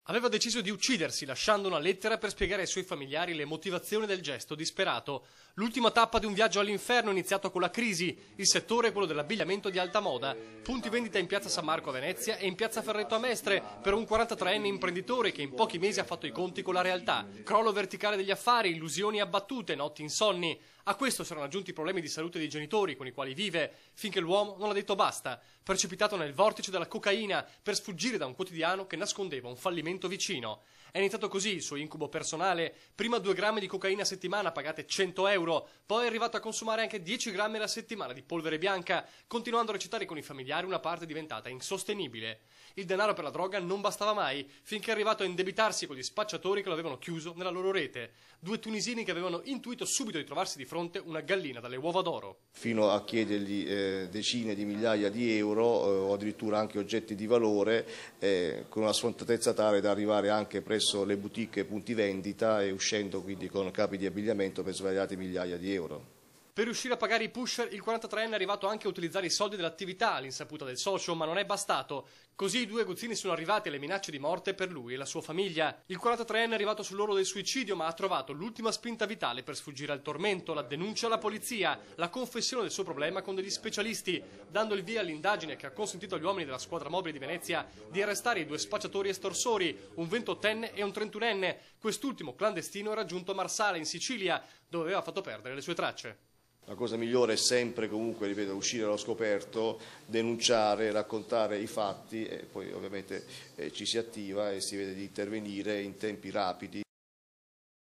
Aveva deciso di uccidersi lasciando una lettera per spiegare ai suoi familiari le motivazioni del gesto disperato. L'ultima tappa di un viaggio all'inferno iniziato con la crisi. Il settore è quello dell'abbigliamento di alta moda. Punti vendita in piazza San Marco a Venezia e in piazza Ferretto a Mestre per un 43enne imprenditore che in pochi mesi ha fatto i conti con la realtà. Crollo verticale degli affari, illusioni abbattute, notti insonni. A questo si erano aggiunti i problemi di salute dei genitori con i quali vive, finché l'uomo non ha detto basta, precipitato nel vortice della cocaina per sfuggire da un quotidiano che nascondeva un fallimento vicino. È iniziato così il suo incubo personale: prima 2 grammi di cocaina a settimana pagate 100 euro, poi è arrivato a consumare anche 10 grammi alla settimana di polvere bianca, continuando a recitare con i familiari una parte diventata insostenibile. Il denaro per la droga non bastava mai, finché è arrivato a indebitarsi con gli spacciatori che lo avevano chiuso nella loro rete. 2 tunisini che avevano intuito subito di trovarsi di fronte una gallina dalle uova d'oro. Fino a chiedergli decine di migliaia di euro o addirittura anche oggetti di valore, con una sfrontatezza tale da arrivare anche presso le boutique e punti vendita e uscendo quindi con capi di abbigliamento per svariate migliaia di euro. Per riuscire a pagare i pusher, il 43enne è arrivato anche a utilizzare i soldi dell'attività all'insaputa del socio, ma non è bastato. Così i 2 aguzzini sono arrivati alle minacce di morte per lui e la sua famiglia. Il 43enne è arrivato sull'orlo del suicidio, ma ha trovato l'ultima spinta vitale per sfuggire al tormento: la denuncia alla polizia, la confessione del suo problema con degli specialisti, dando il via all'indagine che ha consentito agli uomini della squadra mobile di Venezia di arrestare i 2 spacciatori estorsori, un 28enne e un 31enne. Quest'ultimo clandestino era giunto a Marsala, in Sicilia, dove aveva fatto perdere le sue tracce. La cosa migliore è sempre, comunque, ripeto, uscire allo scoperto, denunciare, raccontare i fatti e poi ovviamente ci si attiva e si vede di intervenire in tempi rapidi.